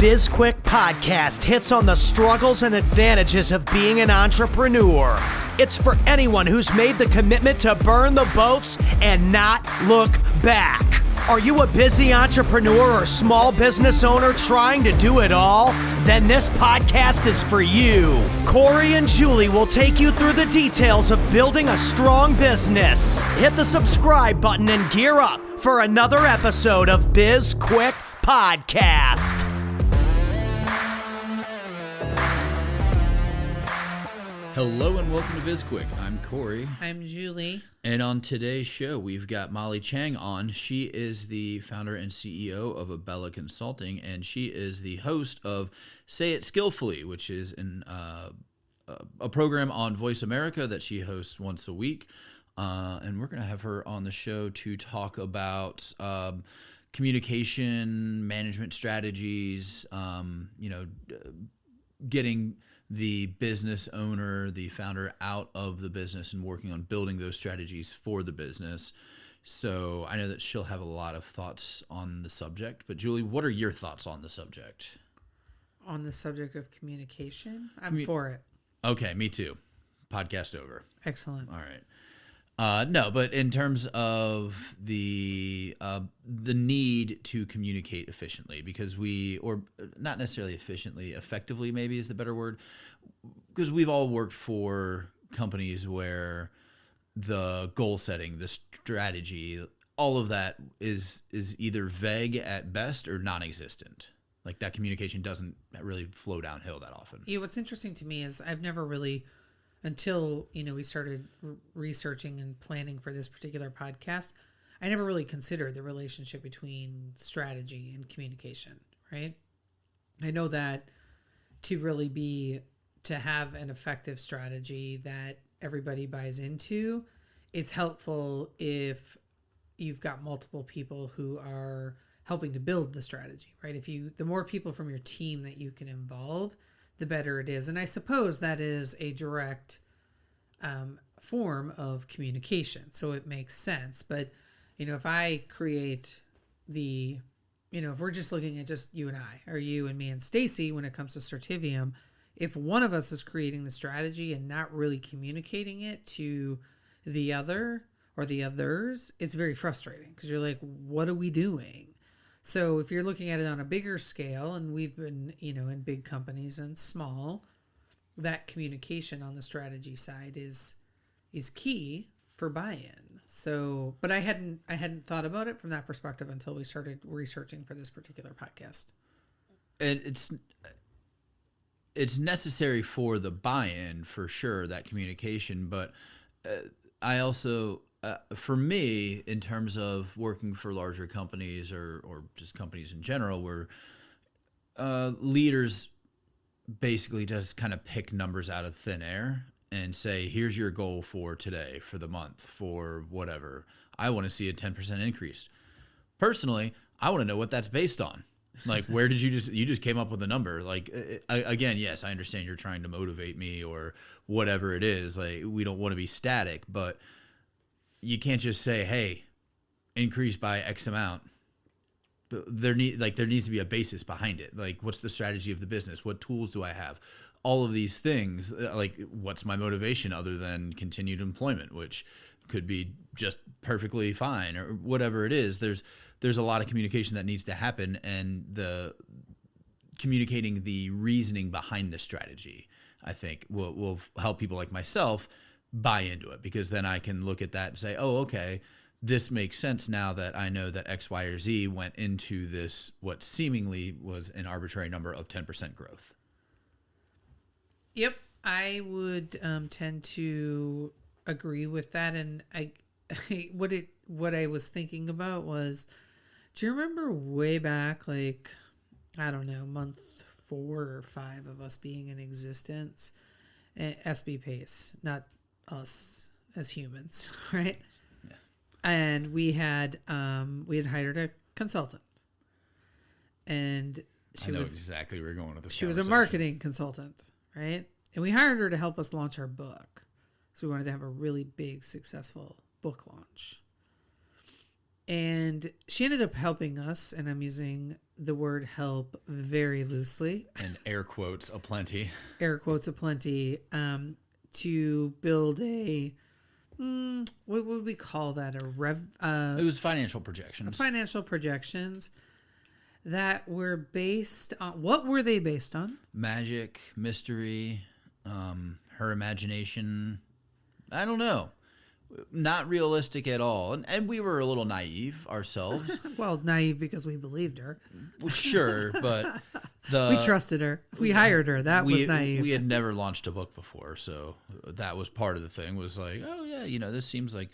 BizQuik podcast hits on the struggles and advantages of being an entrepreneur. It's for anyone who's made the commitment to burn the boats and not look back. Are you a busy entrepreneur or small business owner trying to do it all? Then this podcast is for you. Corey and Julie will take you through the details of building a strong business. Hit the subscribe button and gear up for another episode of BizQuik Podcast. Hello and welcome to BizQuik. I'm Corey. I'm Julie. And on today's show, we've got Molly Tschang on. She is the founder and CEO of Abella Consulting, and she is the host of Say It Skillfully, which is a program on Voice America that she hosts once a week. And we're going to have her on the show to talk about communication, management strategies, getting the business owner, the founder out of the business and working on building those strategies for the business. So I know that she'll have a lot of thoughts on the subject, but Julie, what are your thoughts on the subject? On the subject of communication? I'm for it. Okay, me too. Podcast over. Excellent. All right. No, but in terms of the need to communicate efficiently, because or not necessarily efficiently, effectively maybe is the better word, because we've all worked for companies where the goal setting, the strategy, all of that is either vague at best or non-existent. Like that communication doesn't really flow downhill that often. Yeah, what's interesting to me is I've never really, until we started researching and planning for this particular podcast, I never really considered the relationship between strategy and communication, right? I know that to have an effective strategy that everybody buys into, it's helpful if you've got multiple people who are helping to build the strategy, right? The more people from your team that you can involve, the better it is. And I suppose that is a direct form of communication. So it makes sense. But, if I create if we're just looking at just you and I, or you and me and Stacy, when it comes to Certivium, if one of us is creating the strategy and not really communicating it to the other or the others, it's very frustrating because you're like, what are we doing? So if you're looking at it on a bigger scale, and we've been, in big companies and small, that communication on the strategy side is key for buy-in. So, but I hadn't thought about it from that perspective until we started researching for this particular podcast. And it's necessary for the buy-in for sure, that communication. But I also, for me, in terms of working for larger companies or just companies in general, where leaders basically just kind of pick numbers out of thin air and say, here's your goal for today, for the month, for whatever. I want to see a 10% increase. Personally, I want to know what that's based on. Like, where did you just came up with a number? Like, again, yes, I understand you're trying to motivate me or whatever it is. Like, we don't want to be static, but you can't just say, hey, increase by X amount. There needs to be a basis behind it. Like, what's the strategy of the business? What tools do I have? All of these things, like, what's my motivation other than continued employment, which could be just perfectly fine, or whatever it is. There's a lot of communication that needs to happen, and the communicating the reasoning behind the strategy, I think, will help people like myself buy into it, because then I can look at that and say, oh, okay, this makes sense now that I know that X, Y, or Z went into this, what seemingly was an arbitrary number of 10% growth. Yep, I would tend to agree with that. And what I was thinking about was, do you remember way back, like, I don't know, month 4 or 5 of us being in existence, SB Pace, not us as humans, right? Yeah. And we had hired a consultant, and I know exactly where you're going with this. She was a marketing consultant, right? And we hired her to help us launch our book. So we wanted to have a really big, successful book launch. And she ended up helping us, and I'm using the word help very loosely. And air quotes aplenty. Air quotes aplenty. To build a, what would we call that? It was financial projections. Financial projections that were based on, what were they based on? Magic, mystery, her imagination. I don't know. Not realistic at all. And we were a little naive ourselves. Well, naive because we believed her. Well, sure, but We trusted her. We hired her. That was naive. We had never launched a book before, so that was part of the thing. Was like, oh yeah, this seems like,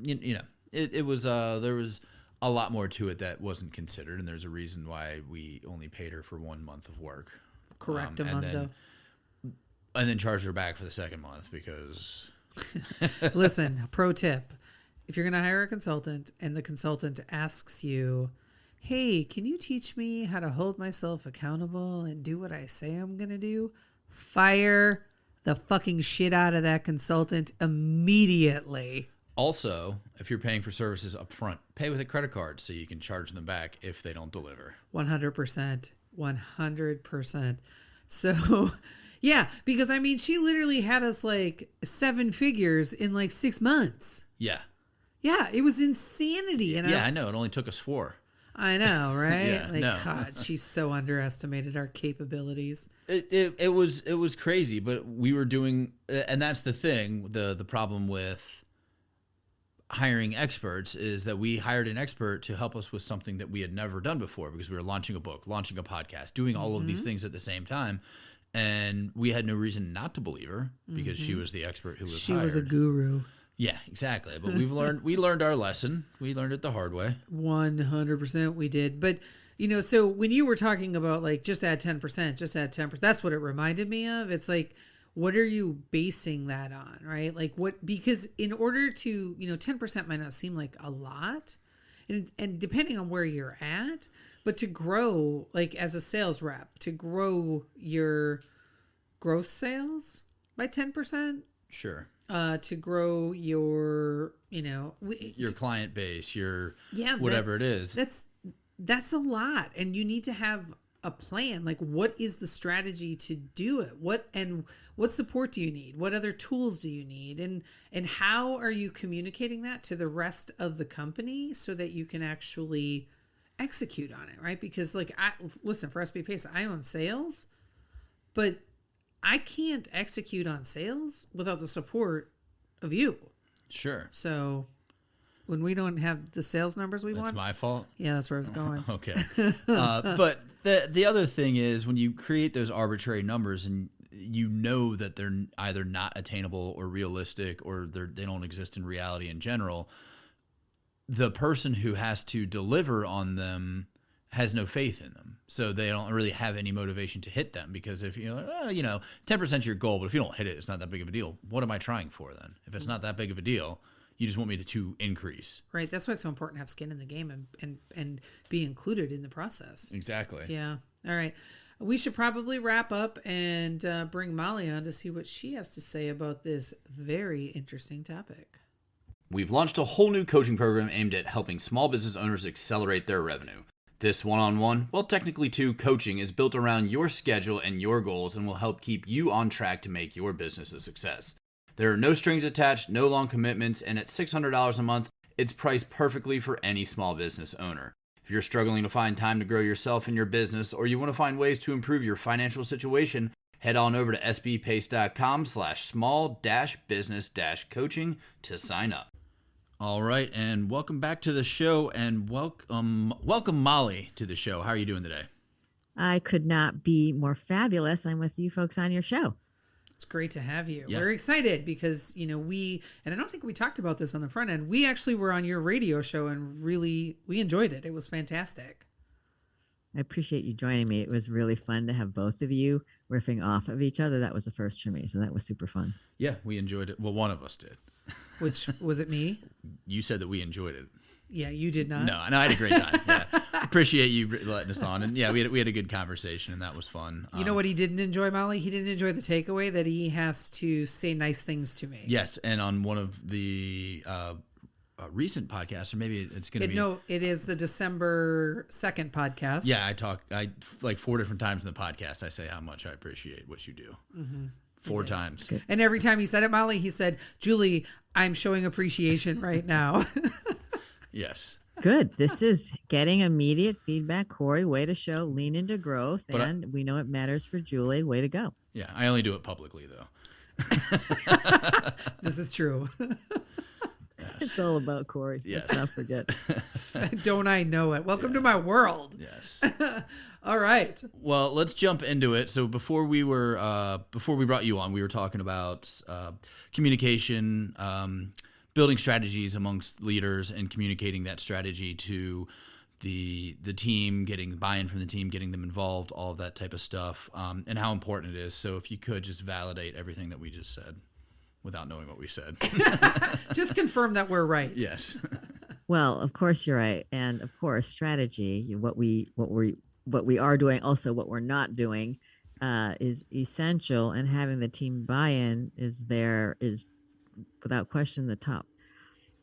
it was. There was a lot more to it that wasn't considered, and there's a reason why we only paid her for 1 month of work. Correct, a month though. And then charged her back for the second month because. Listen, pro tip. If you're going to hire a consultant and the consultant asks you, hey, can you teach me how to hold myself accountable and do what I say I'm going to do? Fire the fucking shit out of that consultant immediately. Also, if you're paying for services up front, pay with a credit card so you can charge them back if they don't deliver. 100%. 100%. So... yeah, because I mean, she literally had us like 7 figures in like 6 months. Yeah. Yeah, it was insanity. And I know. It only took us 4. I know, right? Yeah, like, no. God, she so underestimated our capabilities. It was crazy, but we were doing, and that's the thing. The problem with hiring experts is that we hired an expert to help us with something that we had never done before because we were launching a book, launching a podcast, doing all of these things at the same time. And we had no reason not to believe her because she was the expert who was hired. She was a guru. Yeah, exactly. But we learned our lesson. We learned it the hard way. 100% we did. But, so when you were talking about like just add 10%, that's what it reminded me of. It's like, what are you basing that on, right? Like because in order to, 10% might not seem like a lot. And depending on where you're at, but to grow, like as a sales rep, to grow your gross sales by 10%. Sure. To grow your, your client base, whatever it is. That's a lot. And you need to have a plan. Like, what is the strategy to do it? What support do you need? What other tools do you need? And how are you communicating that to the rest of the company so that you can actually execute on it, right? Because for SB Pace, I own sales, but I can't execute on sales without the support of you. Sure. So when we don't have the sales numbers we want. That's my fault? Yeah, that's where I was going. Okay. But the other thing is when you create those arbitrary numbers and you know that they're either not attainable or realistic or they don't exist in reality in general, the person who has to deliver on them has no faith in them. So they don't really have any motivation to hit them because if 10% is your goal, but if you don't hit it, it's not that big of a deal. What am I trying for then? If it's not that big of a deal, you just want me to increase. Right. That's why it's so important to have skin in the game and be included in the process. Exactly. Yeah. All right. We should probably wrap up and bring Molly on to see what she has to say about this very interesting topic. We've launched a whole new coaching program aimed at helping small business owners accelerate their revenue. This one-on-one, well, technically two, coaching is built around your schedule and your goals and will help keep you on track to make your business a success. There are no strings attached, no long commitments, and at $600 a month, it's priced perfectly for any small business owner. If you're struggling to find time to grow yourself and your business, or you want to find ways to improve your financial situation, head on over to sbpace.com/small-business-coaching to sign up. All right, and welcome back to the show, and welcome Molly to the show. How are you doing today? I could not be more fabulous. I'm with you folks on your show. It's great to have you. Yeah. We're excited because, and I don't think we talked about this on the front end. We actually were on your radio show and really, we enjoyed it. It was fantastic. I appreciate you joining me. It was really fun to have both of you riffing off of each other. That was the first for me, so that was super fun. Yeah, we enjoyed it. Well, one of us did. Which, was it me? You said that we enjoyed it. Yeah, you did not. No, I had a great time. Yeah. Appreciate you letting us on. And yeah, we had a good conversation and that was fun. You know what he didn't enjoy, Molly? He didn't enjoy the takeaway that he has to say nice things to me. Yes, and on one of the recent podcast, or maybe it's going to be. No, it is the December 2nd podcast. Yeah, I like 4 different times in the podcast, I say how much I appreciate what you do. 4 times. And every time he said it, Molly, he said, Julie, I'm showing appreciation right now. Yes. Good. This is getting immediate feedback. Corey, way to show lean into growth. But and we know it matters for Julie. Way to go. Yeah, I only do it publicly, though. This is true. It's all about Corey. Yes. Let's not forget. Don't I know it? Welcome to my world. Yes. All right. Well, let's jump into it. So before we brought you on, we were talking about communication, building strategies amongst leaders, and communicating that strategy to the team, getting buy-in from the team, getting them involved, all of that type of stuff, and how important it is. So if you could just validate everything that we just said without knowing what we said. Just confirm that we're right. Yes. Well, of course you're right, and of course strategy. What we are doing, also what we're not doing, is essential. And having the team buy-in is without question the top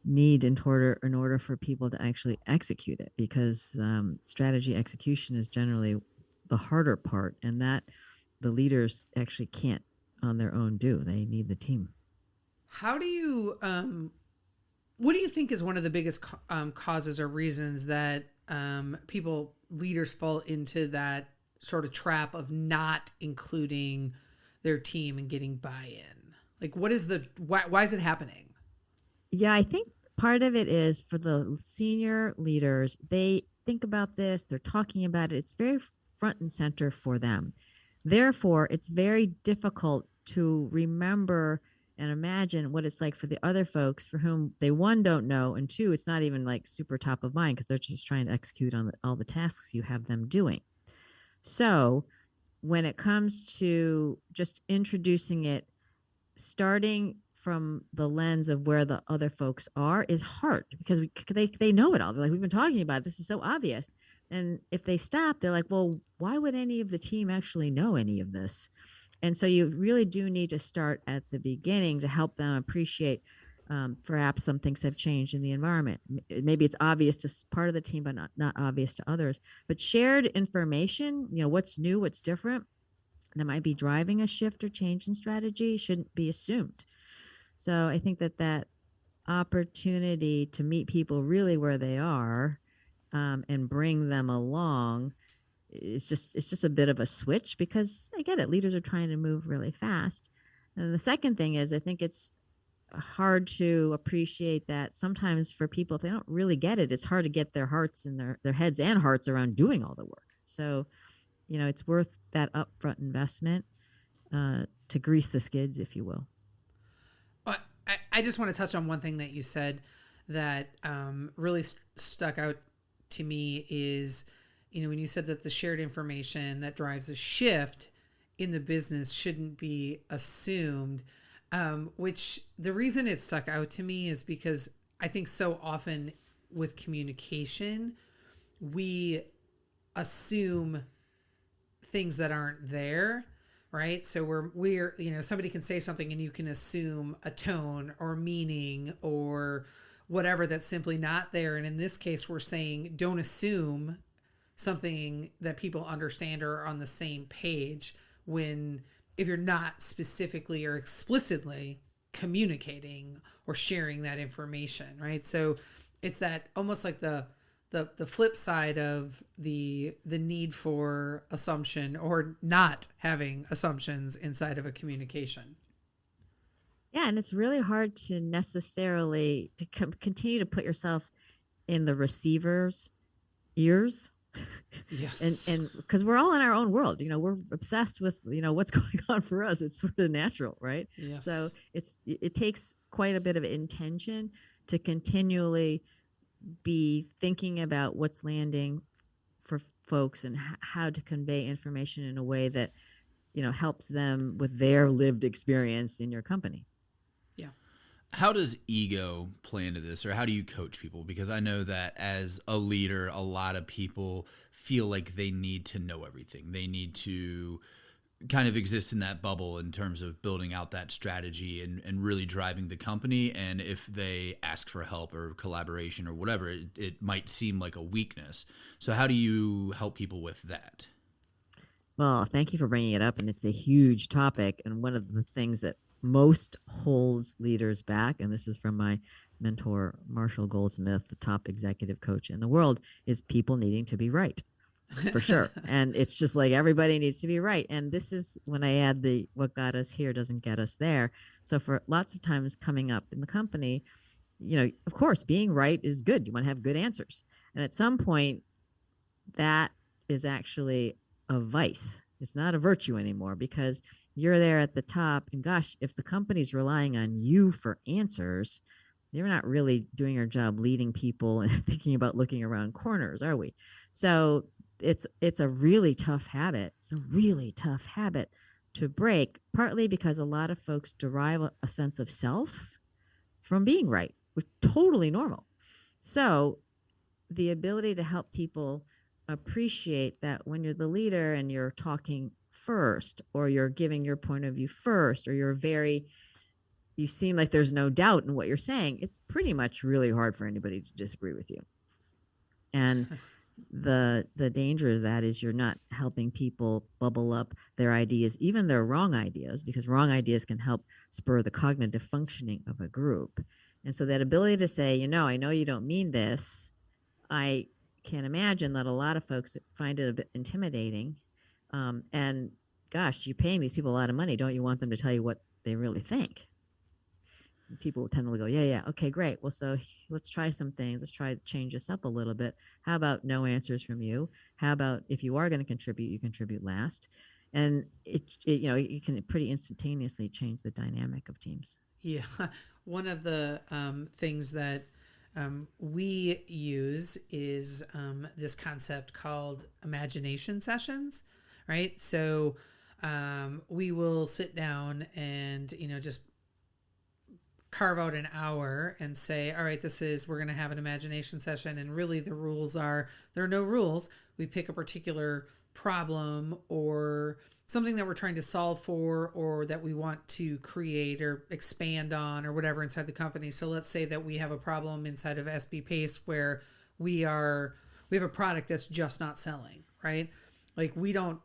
need in order for people to actually execute it, because strategy execution is generally the harder part, and that the leaders actually can't on their own do. They need the team. How do you, what do you think is one of the biggest causes or reasons that leaders fall into that sort of trap of not including their team and getting buy-in? Like, why is it happening? Yeah, I think part of it is for the senior leaders, they think about this, they're talking about it, it's very front and center for them. Therefore, it's very difficult to remember and imagine what it's like for the other folks for whom they, one, don't know, and two, it's not even like super top of mind because they're just trying to execute on all the tasks you have them doing. So when it comes to just introducing it, starting from the lens of where the other folks are is hard because they know it all. They're like, we've been talking about it. This is so obvious. And if they stop, they're like, well, why would any of the team actually know any of this? And so you really do need to start at the beginning to help them appreciate perhaps some things have changed in the environment. Maybe it's obvious to part of the team, but not obvious to others. But shared information, what's new, what's different, that might be driving a shift or change in strategy shouldn't be assumed. So I think that opportunity to meet people really where they are and bring them along it's just a bit of a switch because I get it. Leaders are trying to move really fast. And the second thing is I think it's hard to appreciate that sometimes for people, if they don't really get it, it's hard to get their hearts and their heads and hearts around doing all the work. So, it's worth that upfront investment to grease the skids, if you will. I just want to touch on one thing that you said that really stuck out to me is, when you said that the shared information that drives a shift in the business shouldn't be assumed, which the reason it stuck out to me is because I think so often with communication, we assume things that aren't there, right? So we're somebody can say something and you can assume a tone or meaning or whatever that's simply not there. And in this case, we're saying don't assume something that people understand or are on the same page if you're not specifically or explicitly communicating or sharing that information, right? So it's that almost like the flip side of the need for assumption or not having assumptions inside of a communication. Yeah, and it's really hard to necessarily continue to put yourself in the receiver's ears. Yes. And because we're all in our own world, we're obsessed with, what's going on for us. It's sort of natural, right? Yes. So it takes quite a bit of intention to continually be thinking about what's landing for folks and how to convey information in a way that, helps them with their lived experience in your company. Yeah. How does ego play into this, or how do you coach people? Because I know that as a leader, a lot of people feel like they need to know everything. They need to kind of exists in that bubble in terms of building out that strategy and really driving the company. And if they ask for help or collaboration or whatever, it might seem like a weakness. So how do you help people with that? Well, thank you for bringing it up. And it's a huge topic. And one of the things that most holds leaders back, and this is from my mentor, Marshall Goldsmith, the top executive coach in the world, is people needing to be right. For sure. And it's just like everybody needs to be right. And this is when I add the what got us here doesn't get us there. So for lots of times coming up in the company, of course, being right is good. You want to have good answers. And at some point, that is actually a vice. It's not a virtue anymore because you're there at the top. And gosh, if the company's relying on you for answers, you're not really doing your job leading people and thinking about looking around corners, are we? So it's a really tough habit. It's a really tough habit to break, partly because a lot of folks derive a sense of self from being right, which is totally normal. So the ability to help people appreciate that when you're the leader and you're talking first, or you're giving your point of view first, or you seem like there's no doubt in what you're saying, it's pretty much really hard for anybody to disagree with you. And the danger of that is you're not helping people bubble up their ideas, even their wrong ideas, because wrong ideas can help spur the cognitive functioning of a group. And so that ability to say, I know you don't mean this, I can imagine that a lot of folks find it a bit intimidating. And gosh, you're paying these people a lot of money. Don't you want them to tell you what they really think? People tend to go, yeah, okay, great. Well, so let's try some things. Let's try to change this up a little bit. How about no answers from you? How about if you are going to contribute, you contribute last? And it can pretty instantaneously change the dynamic of teams. Yeah, one of the things that we use is this concept called imagination sessions, right? So we will sit down and just carve out an hour and say, all right, we're going to have an imagination session. And really the rules are, there are no rules. We pick a particular problem or something that we're trying to solve for, or that we want to create or expand on or whatever inside the company. So let's say that we have a problem inside of SB Pace where we have a product that's just not selling, right? Like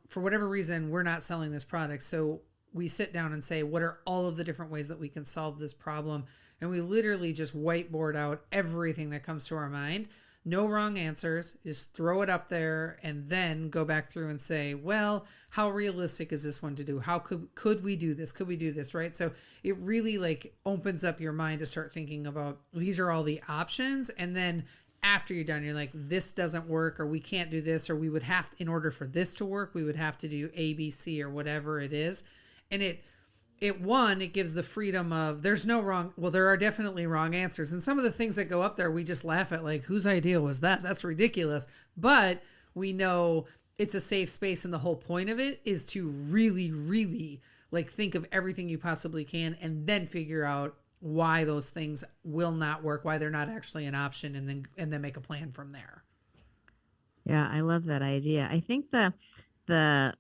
for whatever reason, we're not selling this product. So we sit down and say, what are all of the different ways that we can solve this problem? And we literally just whiteboard out everything that comes to our mind. No wrong answers, just throw it up there and then go back through and say, well, how realistic is this one to do? How could we do this? Could we do this? Right? So it really opens up your mind to start thinking about, these are all the options. And then after you're done, you're like, this doesn't work, or we can't do this, or we would have to, in order for this to work, we would have to do A, B, C, or whatever it is. And it gives the freedom of, there's no wrong, well, there are definitely wrong answers. And some of the things that go up there, we just laugh at, like, whose idea was that? That's ridiculous. But we know it's a safe space. And the whole point of it is to really, really think of everything you possibly can, and then figure out why those things will not work, why they're not actually an option, and then make a plan from there. Yeah, I love that idea. I think the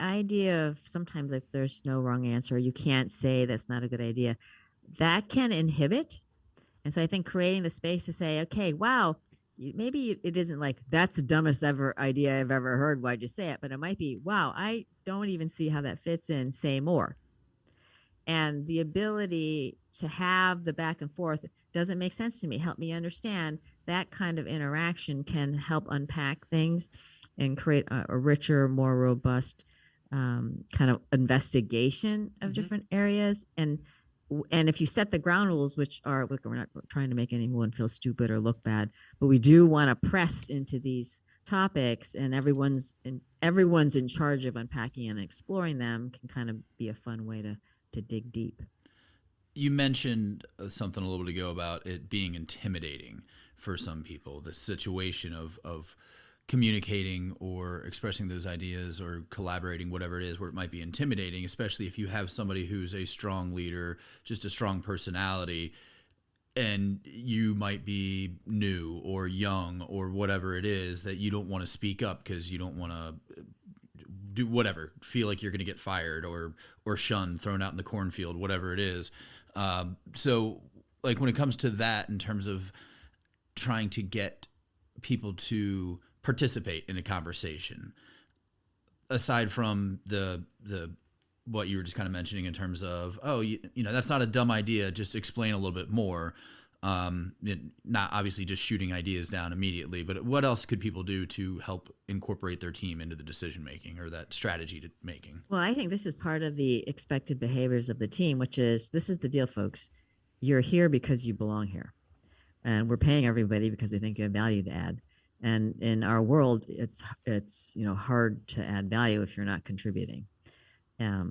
idea of sometimes if there's no wrong answer, you can't say that's not a good idea, that can inhibit. And so I think creating the space to say, okay, wow, maybe it isn't like, that's the dumbest idea I've ever heard, why'd you say it? But it might be, wow, I don't even see how that fits in, say more. And the ability to have the back and forth, doesn't make sense to me, help me understand, that kind of interaction can help unpack things and create a richer, more robust kind of investigation of different areas. And if you set the ground rules, which are, look, we're not trying to make anyone feel stupid or look bad, but we do want to press into these topics, and everyone's in charge of unpacking and exploring them, can kind of be a fun way to dig deep. You mentioned something a little bit ago about it being intimidating for some people, the situation of communicating or expressing those ideas or collaborating, whatever it is, where it might be intimidating, especially if you have somebody who's a strong leader, just a strong personality, and you might be new or young or whatever it is, that you don't want to speak up because you don't want to do whatever, feel like you're going to get fired or shunned, thrown out in the cornfield, whatever it is. So like when it comes to that, in terms of trying to get people to participate in a conversation, aside from the what you were just kind of mentioning in terms of, that's not a dumb idea, just explain a little bit more. Not obviously just shooting ideas down immediately, but what else could people do to help incorporate their team into the decision making or that strategy to making? Well, I think this is part of the expected behaviors of the team, which is, this is the deal, folks. You're here because you belong here. And we're paying everybody because they think you have value to add. And in our world, it's hard to add value if you're not contributing. I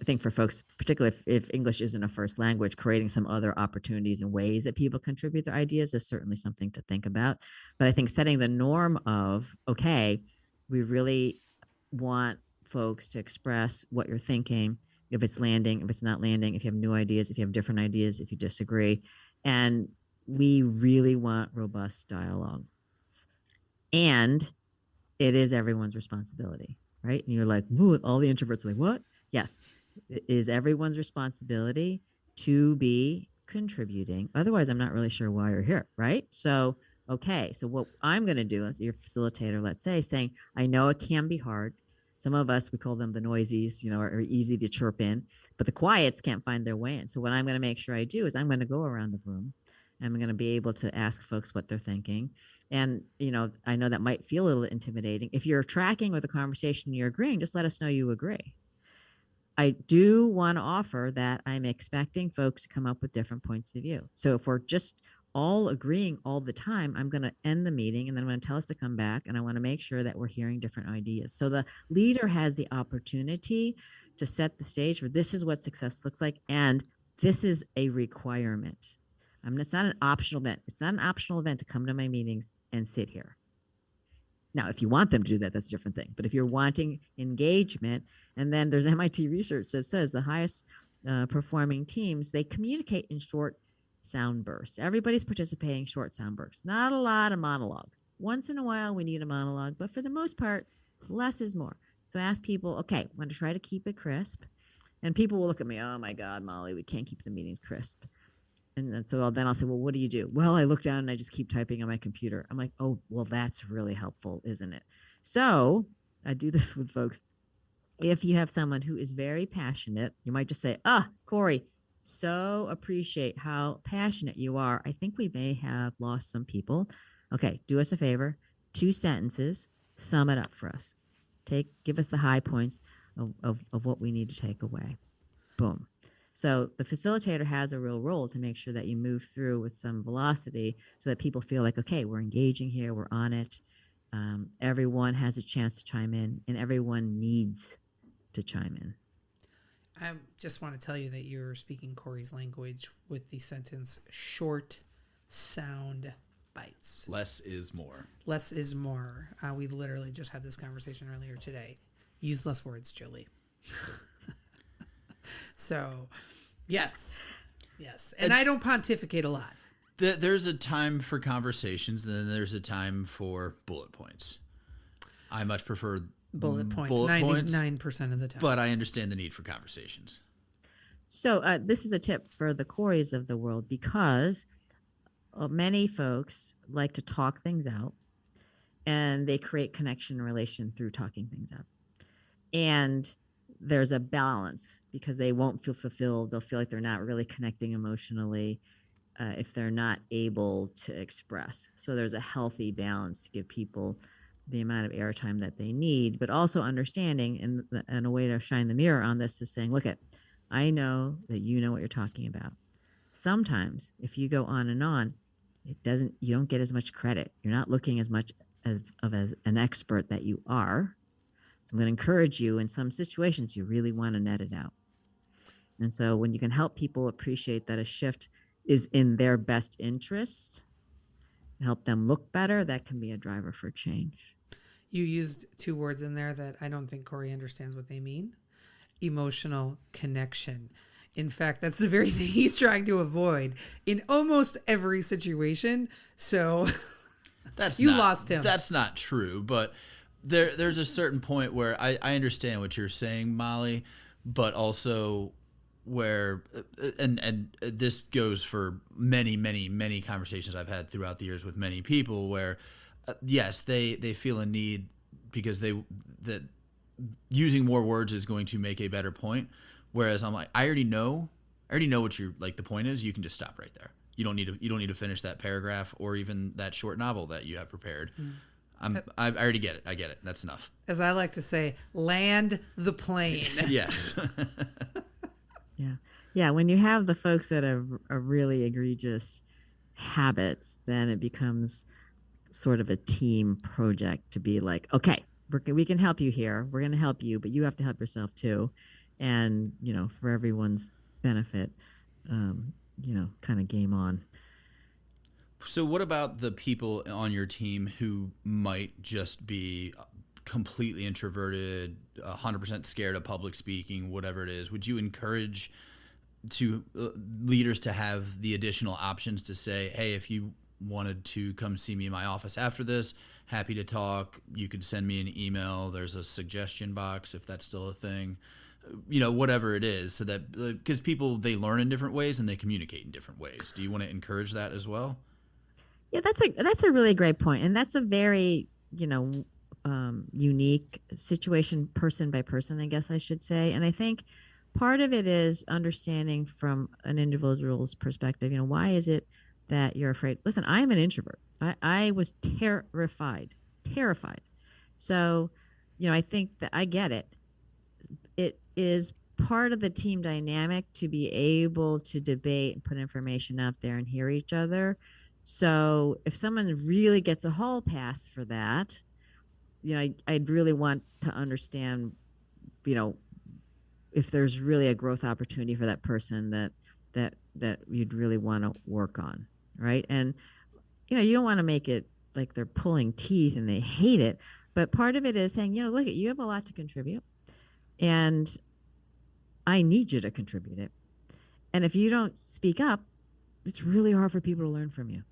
think for folks, particularly if English isn't a first language, creating some other opportunities and ways that people contribute their ideas is certainly something to think about. But I think setting the norm of, okay, we really want folks to express what you're thinking, if it's landing, if it's not landing, if you have new ideas, if you have different ideas, if you disagree. And we really want robust dialogue. And it is everyone's responsibility, right? And you're like, woo, all the introverts are like, what? Yes, it is everyone's responsibility to be contributing. Otherwise, I'm not really sure why you're here, right? So, okay, so what I'm going to do as your facilitator, let's say, saying, I know it can be hard. Some of us, we call them the noisies, are easy to chirp in, but the quiets can't find their way in. So what I'm going to make sure I do is I'm going to go around the room. I'm going to be able to ask folks what they're thinking. And, I know that might feel a little intimidating. If you're tracking with a conversation and you're agreeing, just let us know you agree. I do want to offer that I'm expecting folks to come up with different points of view. So if we're just all agreeing all the time, I'm going to end the meeting and then I'm going to tell us to come back, and I want to make sure that we're hearing different ideas. So the leader has the opportunity to set the stage for this is what success looks like, and this is a requirement. It's not an optional event. It's not an optional event to come to my meetings and sit here. Now, if you want them to do that, that's a different thing. But if you're wanting engagement, and then there's MIT research that says the highest performing teams, they communicate in short sound bursts. Everybody's participating short sound bursts, not a lot of monologues. Once in a while, we need a monologue, but for the most part, less is more. So ask people, okay, I'm going to try to keep it crisp. And people will look at me, oh my God, Molly, we can't keep the meetings crisp. And then, then I'll say, well, what do you do? Well, I look down and I just keep typing on my computer. I'm like, oh, well, that's really helpful, isn't it? So I do this with folks. If you have someone who is very passionate, you might just say, Corey, so appreciate how passionate you are. I think we may have lost some people. Okay, do us a favor, 2 sentences, sum it up for us. Give us the high points of what we need to take away. Boom. So the facilitator has a real role to make sure that you move through with some velocity so that people feel like, okay, we're engaging here, we're on it. Everyone has a chance to chime in, and everyone needs to chime in. I just want to tell you that you're speaking Corey's language with the sentence short sound bites. Less is more. Less is more. We literally just had this conversation earlier today. Use less words, Julie. So, yes. And I don't pontificate a lot. There's a time for conversations, and then there's a time for bullet points. I much prefer bullet points 99% of the time. But I understand the need for conversations. So this is a tip for the Coreys of the world, because many folks like to talk things out, and they create connection and relation through talking things out. And there's a balance, because they won't feel fulfilled. They'll feel like they're not really connecting emotionally if they're not able to express. So there's a healthy balance to give people the amount of airtime that they need, but also understanding, and a way to shine the mirror on this is saying, look, I know that you know what you're talking about. Sometimes if you go on and on, you don't get as much credit. You're not looking as much as an expert that you are. I'm going to encourage you, in some situations, you really want to net it out. And so when you can help people appreciate that a shift is in their best interest, help them look better, that can be a driver for change. You used 2 words in there that I don't think Corey understands what they mean. Emotional connection. In fact, that's the very thing he's trying to avoid in almost every situation. So lost him. That's not true, but there's a certain point where I understand what you're saying, Molly, but also where and this goes for many conversations I've had throughout the years with many people where yes, they feel a need because that using more words is going to make a better point, whereas I'm like, I already know what your like the point is. You can just stop right there. You don't need to finish that paragraph or even that short novel that you have prepared. I already get it. I get it. That's enough. As I like to say, land the plane. Yes. Yeah. When you have the folks that have a really egregious habits, then it becomes sort of a team project to be like, okay, we can help you here. We're going to help you, but you have to help yourself too. And, for everyone's benefit, kind of game on. So what about the people on your team who might just be completely introverted, 100% scared of public speaking, whatever it is? Would you encourage leaders to have the additional options to say, hey, if you wanted to come see me in my office after this, happy to talk. You could send me an email. There's a suggestion box if that's still a thing. Whatever it is, so that because people, they learn in different ways and they communicate in different ways. Do you want to encourage that as well? Yeah, that's a really great point, and that's a very unique situation, person by person, I guess I should say. And I think part of it is understanding from an individual's perspective. Why is it that you're afraid? Listen, I'm an introvert. I was terrified. So, I think that I get it. It is part of the team dynamic to be able to debate and put information out there and hear each other. So if someone really gets a hall pass for that, I'd really want to understand, if there's really a growth opportunity for that person that you'd really want to work on, right? And you don't want to make it like they're pulling teeth and they hate it, but part of it is saying, look, you have a lot to contribute, and I need you to contribute it. And if you don't speak up, it's really hard for people to learn from you.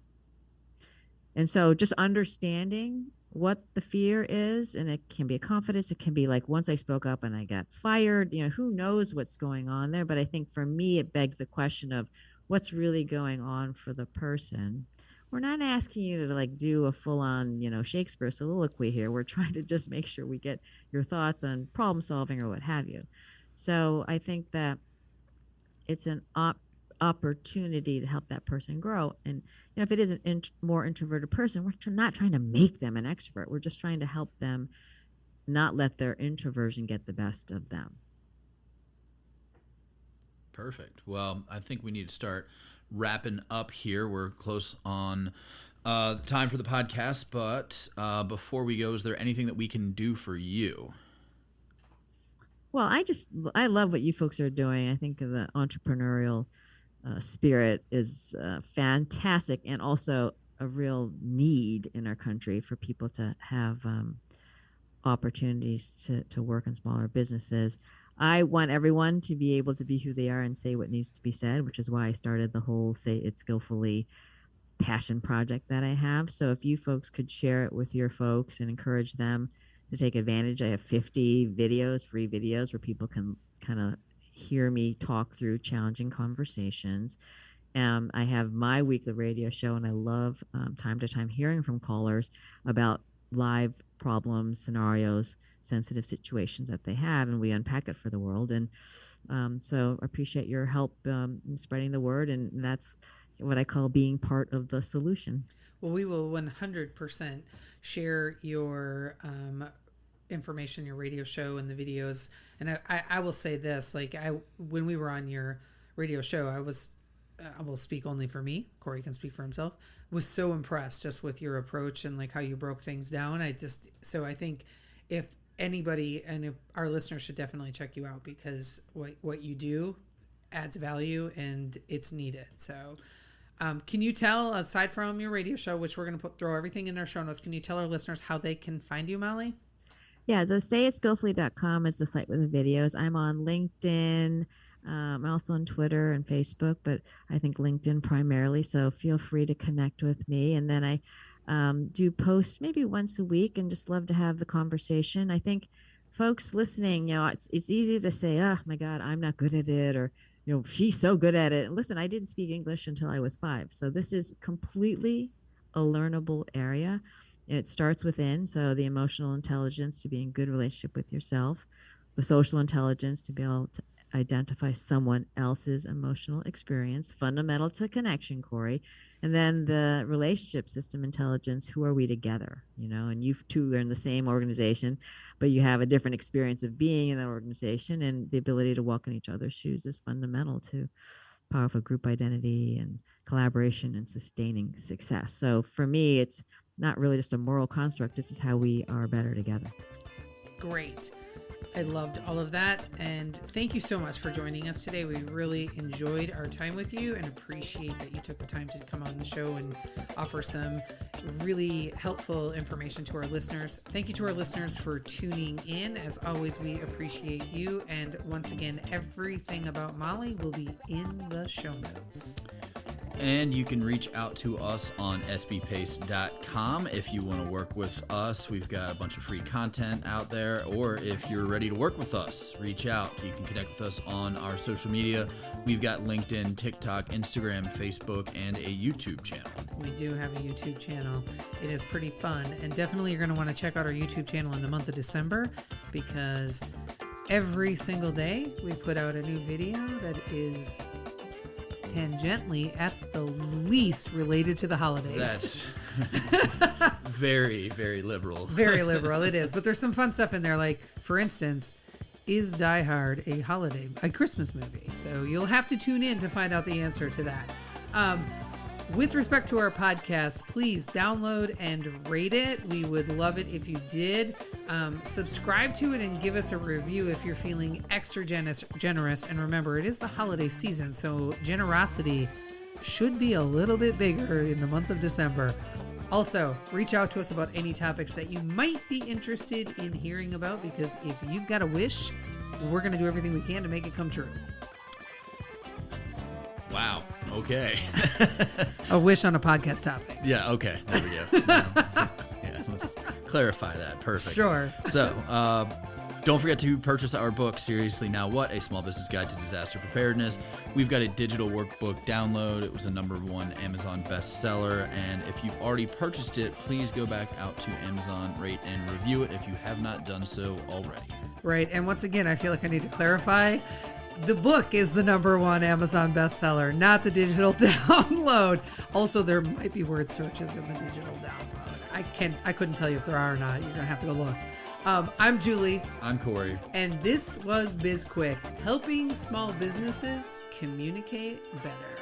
And so just understanding what the fear is, and it can be a confidence. It can be like, once I spoke up and I got fired, who knows what's going on there. But I think for me, it begs the question of what's really going on for the person. We're not asking you to do a full on, Shakespeare soliloquy here. We're trying to just make sure we get your thoughts on problem solving or what have you. So I think that it's an opportunity to help that person grow. And if it is an more introverted person, we're not trying to make them an extrovert. We're just trying to help them not let their introversion get the best of them. Perfect. Well, I think we need to start wrapping up here. We're close on time for the podcast, but before we go, is there anything that we can do for you? Well, I love what you folks are doing. I think the entrepreneurial spirit is fantastic, and also a real need in our country for people to have opportunities to work in smaller businesses. I want everyone to be able to be who they are and say what needs to be said, which is why I started the whole Say It Skillfully passion project that I have. So if you folks could share it with your folks and encourage them to take advantage. I have 50 videos, free videos, where people can kind of hear me talk through challenging conversations. I have my weekly radio show, and I love time to time hearing from callers about live problems, scenarios, sensitive situations that they have, and we unpack it for the world. And so I appreciate your help in spreading the word, and that's what I call being part of the solution. Well, we will 100% share your information, your radio show, and the videos. And I will say this, when we were on your radio show, I will speak only for me. Corey can speak for himself. Was so impressed just with your approach and how you broke things down. I think if anybody, and if our listeners should definitely check you out, because what you do adds value and it's needed. So can you tell, aside from your radio show, which we're going to throw everything in our show notes, can you tell our listeners how they can find you, Molly? Yeah, the sayitskillfully.com is the site with the videos. I'm on LinkedIn. I'm also on Twitter and Facebook, but I think LinkedIn primarily. So feel free to connect with me. And then I do posts maybe once a week and just love to have the conversation. I think folks listening, it's easy to say, oh my God, I'm not good at it, or she's so good at it. And listen, I didn't speak English until I was 5. So this is completely a learnable area. It starts within. So the emotional intelligence to be in good relationship with yourself, the social intelligence to be able to identify someone else's emotional experience, fundamental to connection, Corey. And then the relationship system intelligence, who are we together? And you two are in the same organization, but you have a different experience of being in that organization, and the ability to walk in each other's shoes is fundamental to powerful group identity and collaboration and sustaining success. So for me, it's not really just a moral construct. This is how we are better together. Great. I loved all of that. And thank you so much for joining us today. We really enjoyed our time with you and appreciate that you took the time to come on the show and offer some really helpful information to our listeners. Thank you to our listeners for tuning in. As always, we appreciate you. And once again, everything about Molly will be in the show notes. And you can reach out to us on sbpace.com if you want to work with us. We've got a bunch of free content out there. Or if you're ready to work with us, reach out. You can connect with us on our social media. We've got LinkedIn, TikTok, Instagram, Facebook, and a YouTube channel. We do have a YouTube channel. It is pretty fun. And definitely you're going to want to check out our YouTube channel in the month of December, because every single day we put out a new video that is tangentially at the least related to the holidays. That's very, very liberal. Very liberal, it is. But there's some fun stuff in there. Like, for instance, is Die Hard a Christmas movie? So you'll have to tune in to find out the answer to that. With respect to our podcast, please download and rate it. We would love it if you did. Subscribe to it and give us a review if you're feeling extra generous. And remember, it is the holiday season, so generosity should be a little bit bigger in the month of December. Also, reach out to us about any topics that you might be interested in hearing about, because if you've got a wish, we're going to do everything we can to make it come true. Wow. Okay. A wish on a podcast topic. Yeah. Okay. There we go. Yeah. Let's clarify that. Perfect. Sure. So, don't forget to purchase our book, Seriously Now What? A Small Business Guide to Disaster Preparedness. We've got a digital workbook download. It was a #1 Amazon bestseller. And if you've already purchased it, please go back out to Amazon, rate and review it if you have not done so already. Right. And once again, I feel like I need to clarify. The book is the #1 Amazon bestseller, not the digital download. Also, there might be word searches in the digital download. I couldn't tell you if there are or not. You're going to have to go look. I'm Julie. I'm Corey. And this was BizQuik, helping small businesses communicate better.